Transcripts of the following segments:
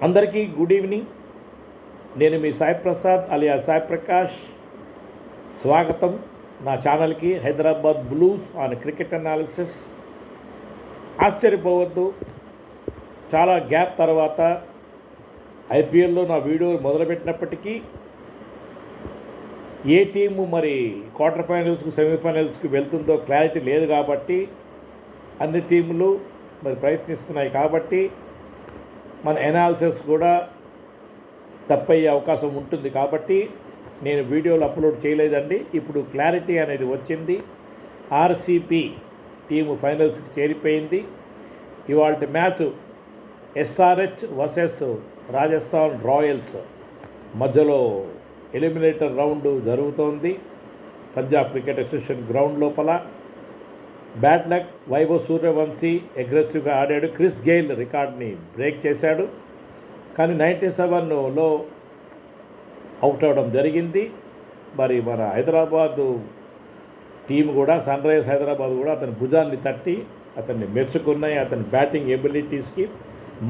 అందరికీ good evening. నేను మీ సాయి ప్రసాద్ అలియా సాయి ప్రకాష్. స్వాగతం నా ఛానల్కి Hyderabad blues on cricket analysis. ఆశ్చర్యపోవద్దు, చాలా గ్యాప్ తర్వాత ఐపీఎల్లో నా వీడియో మొదలుపెట్టినప్పటికీ ఏ టీము మరి క్వార్టర్ ఫైనల్స్కి సెమీఫైనల్స్కి వెళ్తుందో క్లారిటీ లేదు కాబట్టి అన్ని టీములు మరి ప్రయత్నిస్తున్నాయి కాబట్టి మన ఎనాలిసిస్ కూడా తప్పయ్యే అవకాశం ఉంటుంది కాబట్టి నేను వీడియోలు అప్లోడ్ చేయలేదండి. ఇప్పుడు క్లారిటీ అనేది వచ్చింది. ఆర్సీపీ టీము ఫైనల్స్కి చేరిపోయింది. ఇవాళ match SRH versus Rajasthan royals మధ్యలో ఎలిమినేటర్ రౌండ్ జరుగుతోంది పంజాబ్ క్రికెట్ అసోసియేషన్ గ్రౌండ్ లోపల. బ్యాడ్ లక్, వైభవ్ సూర్యవంశీ అగ్రెసివ్గా ఆడాడు. క్రిస్ గెయిల్ రికార్డ్ని బ్రేక్ చేశాడు, కానీ 97లో అవుట్ అవడం జరిగింది. మరి మన హైదరాబాదు టీం కూడా, సన్ రైజర్స్ హైదరాబాద్ కూడా అతని భుజాన్ని తట్టి అతన్ని మెచ్చుకున్నాయి. అతని బ్యాటింగ్ ఎబిలిటీస్కి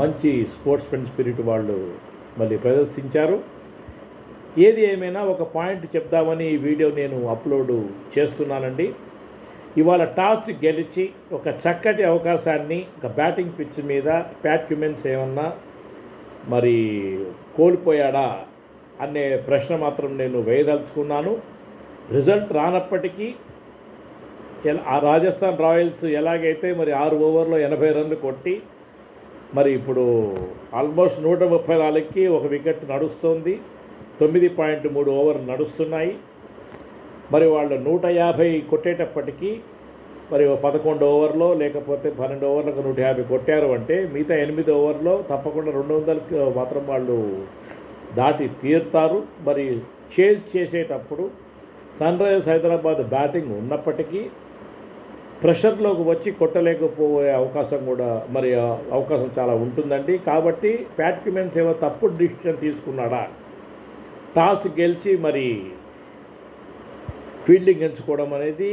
మంచి స్పోర్ట్స్మెన్ స్పిరిట్ వాళ్ళు మళ్ళీ ప్రదర్శించారు. ఏది ఏమైనా ఒక పాయింట్ చెప్దామని ఈ వీడియో నేను అప్లోడ్ చేస్తున్నానండి. ఇవాళ టాస్ గెలిచి ఒక చక్కటి అవకాశాన్ని ఒక బ్యాటింగ్ పిచ్ మీద ప్యాట్ క్యుమిన్స్ ఏమన్నా మరి కోల్పోయాడా అనే ప్రశ్న మాత్రం నేను వేయదలుచుకున్నాను. రిజల్ట్ రానప్పటికీ ఆ రాజస్థాన్ రాయల్స్ ఎలాగైతే మరి 6 ఓవర్లో 80 రన్లు కొట్టి మరి ఇప్పుడు ఆల్మోస్ట్ 134కి ఒక వికెట్ నడుస్తుంది. 9.3 ఓవర్లు నడుస్తున్నాయి. మరి వాళ్ళు 150 కొట్టేటప్పటికీ మరి 11 ఓవర్లో లేకపోతే 12 ఓవర్లకు 150 కొట్టారు అంటే మిగతా 8 ఓవర్లో తప్పకుండా 200కి మాత్రం వాళ్ళు దాటి తీరుతారు. మరి చేజ్ చేసేటప్పుడు సన్ రైజర్స్ హైదరాబాద్ బ్యాటింగ్ ఉన్నప్పటికీ ప్రెషర్లోకి వచ్చి కొట్టలేకపోయే అవకాశం కూడా మరి అవకాశం చాలా ఉంటుందండి. కాబట్టి ప్యాట్ క్యుమిన్స్ ఏమో తప్పుడు డిసిషన్ తీసుకున్నాడా, టాస్ గెలిచి మరి ఫీల్డింగ్ ఎంచుకోవడం అనేది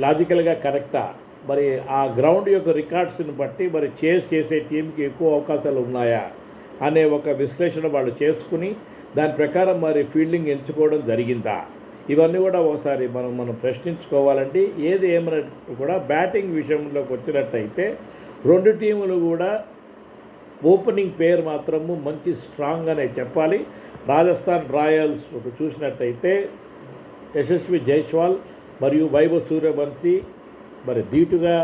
లాజికల్గా కరెక్టా, మరి ఆ గ్రౌండ్ యొక్క రికార్డ్స్ని బట్టి మరి చేజ్ చేసే టీంకి ఎక్కువ అవకాశాలు ఉన్నాయా అనే ఒక విశ్లేషణ వాళ్ళు చేసుకుని దాని ప్రకారం మరి ఫీల్డింగ్ ఎంచుకోవడం జరిగిందా, ఇవన్నీ కూడా ఒకసారి మనం ప్రశ్నించుకోవాలండి. ఏది ఏమైనా కూడా బ్యాటింగ్ విషయంలోకి వచ్చినట్టయితే రెండు టీములు కూడా ఓపెనింగ్ పేరు మాత్రము మంచి స్ట్రాంగ్ అనే చెప్పాలి. రాజస్థాన్ రాయల్స్ చూసినట్టయితే యశస్వి జైస్వాల్ మరియు వైభవ్ సూర్యవంశీ మరి ధీటుగా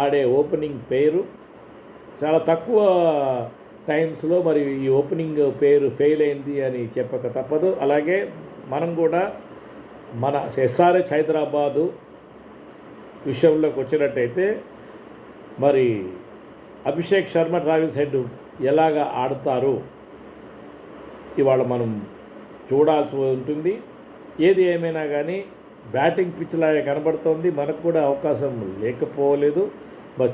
ఆడే ఓపెనింగ్ పేరు. చాలా తక్కువ టైమ్స్లో మరి ఈ ఓపెనింగ్ పేరు ఫెయిల్ అయింది అని చెప్పక తప్పదు. అలాగే మనం కూడా మన ఎస్ఆర్హెచ్ హైదరాబాదు విషయంలోకి వచ్చినట్టయితే మరి అభిషేక్ శర్మ, ట్రావిస్ హెడ్ ఎలాగా ఆడతారు ఇవాళ మనం చూడాల్సి ఉంటుంది. ఏది ఏమైనా కానీ బ్యాటింగ్ పిచ్లాగా కనబడుతోంది. మనకు కూడా అవకాశం లేకపోలేదు.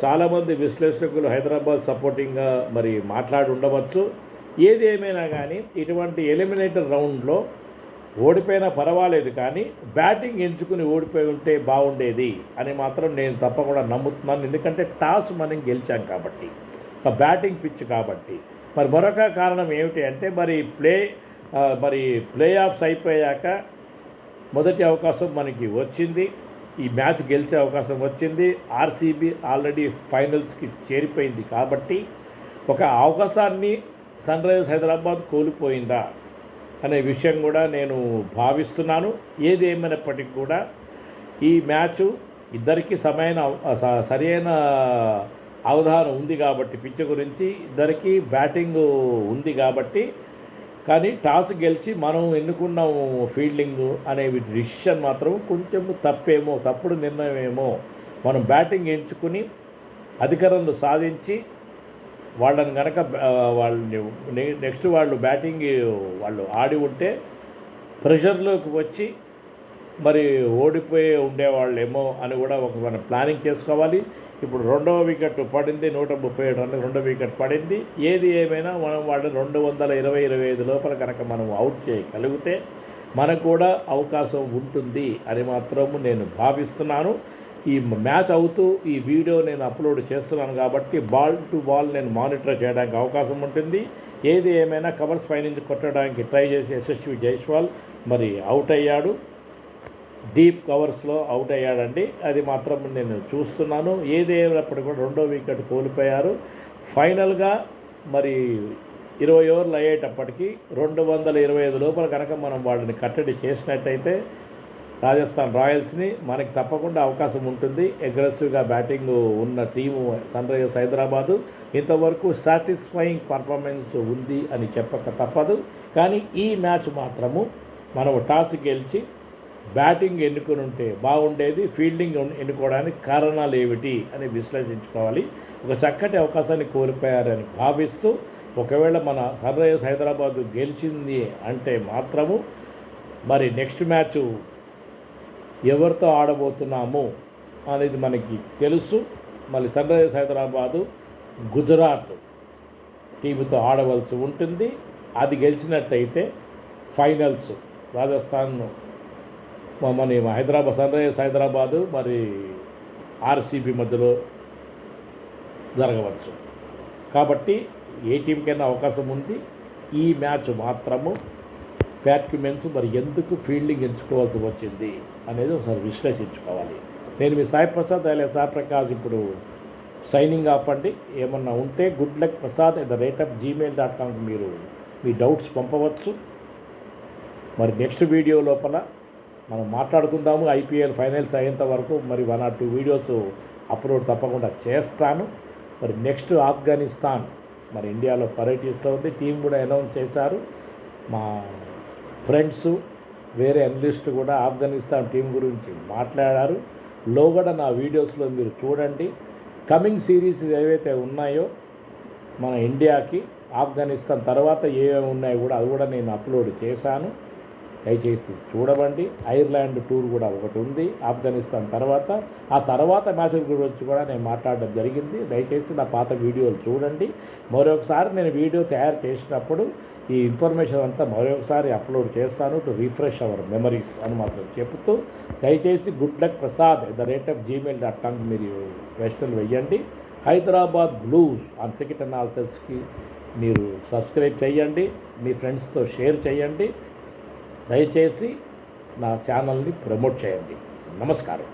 చాలామంది విశ్లేషకులు హైదరాబాద్ సపోర్టింగ్గా మరి మాట్లాడి ఉండవచ్చు. ఏది ఏమైనా కానీ ఇటువంటి ఎలిమినేటర్ రౌండ్లో ఓడిపోయినా పర్వాలేదు, కానీ బ్యాటింగ్ ఎంచుకుని ఓడిపోయి ఉంటే బాగుండేది అని మాత్రం నేను తప్పకుండా నమ్ముతున్నాను. ఎందుకంటే టాస్ మనం గెలిచాం కాబట్టి, ఒక బ్యాటింగ్ పిచ్ కాబట్టి. మరి మరొక కారణం ఏమిటి అంటే మరి ప్లే ఆఫ్స్ అయిపోయాక మొదటి అవకాశం మనకి వచ్చింది, ఈ మ్యాచ్ గెలిచే అవకాశం వచ్చింది. ఆర్సీబీ ఆల్రెడీ ఫైనల్స్కి చేరిపోయింది కాబట్టి ఒక అవకాశాన్ని సన్ రైజర్స్ హైదరాబాద్ కోల్పోయిందా అనే విషయం కూడా నేను భావిస్తున్నాను. ఏది ఏమైనప్పటికీ కూడా ఈ మ్యాచ్ ఇద్దరికీ సరైన అవగాహన ఉంది కాబట్టి పిచ్ గురించి ఇద్దరికీ బ్యాటింగ్ ఉంది కాబట్టి, కానీ టాస్ గెలిచి మనం ఎన్నుకున్న ఫీల్డింగ్ అనే డిసిషన్ మాత్రం కొంచెం తప్పుడు నిర్ణయం ఏమో. మనం బ్యాటింగ్ ఎంచుకుని అధిక రన్లు సాధించి వాళ్ళని కనుక నెక్స్ట్ వాళ్ళు బ్యాటింగ్ వాళ్ళు ఆడి ఉంటే ప్రెషర్లోకి వచ్చి మరి ఓడిపోయి ఉండేవాళ్ళేమో అని కూడా మనం ప్లానింగ్ చేసుకోవాలి. ఇప్పుడు రెండవ వికెట్ పడింది, 137 రన్లు రెండవ వికెట్ పడింది. ఏది ఏమైనా మనం వాళ్ళని 220-25 లోపల కనుక మనం అవుట్ చేయగలిగితే మనకు కూడా అవకాశం ఉంటుంది అని మాత్రము నేను భావిస్తున్నాను. ఈ మ్యాచ్ అవుతూ ఈ వీడియో నేను అప్లోడ్ చేస్తున్నాను కాబట్టి బాల్ టు బాల్ నేను మానిటర్ చేయడానికి అవకాశం ఉంటుంది. ఏది ఏమైనా కవర్స్ పైనుంచి కొట్టడానికి ట్రై చేసి యశస్వి జైస్వాల్ మరి అవుట్ అయ్యాడు, డీప్ కవర్స్లో అవుట్ అయ్యాడండి. అది మాత్రం నేను చూస్తున్నాను. ఏది ఏమైనప్పటికీ కూడా 2వ వికెట్ కోల్పోయారు. ఫైనల్గా మరి 20 ఓవర్లు అయ్యేటప్పటికి 225 లోపల కనుక మనం వాళ్ళని కట్టడి చేసినట్టయితే రాజస్థాన్ రాయల్స్ని మనకి తప్పకుండా అవకాశం ఉంటుంది. అగ్రెసివ్గా బ్యాటింగ్ ఉన్న టీము సన్ రైజర్స్ హైదరాబాదు ఇంతవరకు సాటిస్ఫైయింగ్ పర్ఫార్మెన్స్ ఉంది అని చెప్పక తప్పదు. కానీ ఈ మ్యాచ్ మాత్రము మనము టాస్ గెలిచి బ్యాటింగ్ ఎన్నుకుని ఉంటే బాగుండేది. ఫీల్డింగ్ ఎన్నుకోవడానికి కారణాలు ఏమిటి అని విశ్లేషించుకోవాలి. ఒక చక్కటి అవకాశాన్ని కోల్పోయారని భావిస్తూ ఒకవేళ మన సన్ రైజర్స్ హైదరాబాదు గెలిచింది అంటే మాత్రము మరి నెక్స్ట్ మ్యాచ్ ఎవరితో ఆడబోతున్నాము అనేది మనకి తెలుసు. మళ్ళీ సన్ రైజర్స్ హైదరాబాదు గుజరాత్ టీముతో ఆడవలసి ఉంటుంది. అది గెలిచినట్టయితే ఫైనల్స్ రాజస్థాన్ మన హైదరాబాద్ సన్ రైజర్స్ హైదరాబాదు మరి ఆర్సీబీ మధ్యలో జరగవచ్చు. కాబట్టి ఏ టీంకైనా అవకాశం ఉంది. ఈ మ్యాచ్ మాత్రము బ్యాట్స్మెన్స్ మరి ఎందుకు ఫీల్డింగ్ ఎంచుకోవాల్సి వచ్చింది అనేది ఒకసారి విశ్లేషించుకోవాలి. నేను మీ సాయి ప్రసాద్ అలే సాయి ప్రకాష్ ఇప్పుడు సైనింగ్ ఆఫ్ అండి. ఏమన్నా ఉంటే goodluckprasad@gmail.com మీరు మీ డౌట్స్ పంపవచ్చు. మరి నెక్స్ట్ వీడియో లోపల మనం మాట్లాడుకుందాము. ఐపీఎల్ ఫైనల్స్ అయ్యేంత వరకు మరి 1 or 2 వీడియోస్ అప్లోడ్ తప్పకుండా చేస్తాను. మరి నెక్స్ట్ ఆఫ్ఘనిస్తాన్ మరి ఇండియాలో పర్యటిస్తుంది. టీం కూడా అనౌన్స్ చేశారు. మా ఫ్రెండ్స్ వేరే అనలిస్ట్ కూడా ఆఫ్ఘనిస్తాన్ టీం గురించి మాట్లాడారు. లోగడ నా వీడియోస్లో మీరు చూడండి. కమింగ్ సిరీస్ ఏవైతే ఉన్నాయో మన ఇండియాకి ఆఫ్ఘనిస్తాన్ తర్వాత ఏమేమి ఉన్నాయో కూడా అది కూడా నేను అప్లోడ్ చేశాను. దయచేసి చూడవండి. ఐర్లాండ్ టూర్ కూడా ఒకటి ఉంది ఆఫ్ఘనిస్తాన్ తర్వాత. ఆ తర్వాత మ్యాచ్ల గురించి కూడా నేను మాట్లాడడం జరిగింది. దయచేసి నా పాత వీడియోలు చూడండి. మరొకసారి నేను వీడియో తయారు చేసినప్పుడు ఈ ఇన్ఫర్మేషన్ అంతా మరొకసారి అప్లోడ్ చేస్తాను టు రిఫ్రెష్ అవర్ మెమరీస్ అని మాత్రం చెబుతూ దయచేసి goodluckprasad@gmail.com మీరు ప్రశ్నలు వెయ్యండి. హైదరాబాద్ బ్లూస్ ఆన్ క్రికెట్ అనాలిసిస్కి మీరు సబ్స్క్రైబ్ చేయండి. మీ ఫ్రెండ్స్తో షేర్ చేయండి. దయచేసి నా ఛానల్ని ప్రమోట్ చేయండి. నమస్కారం.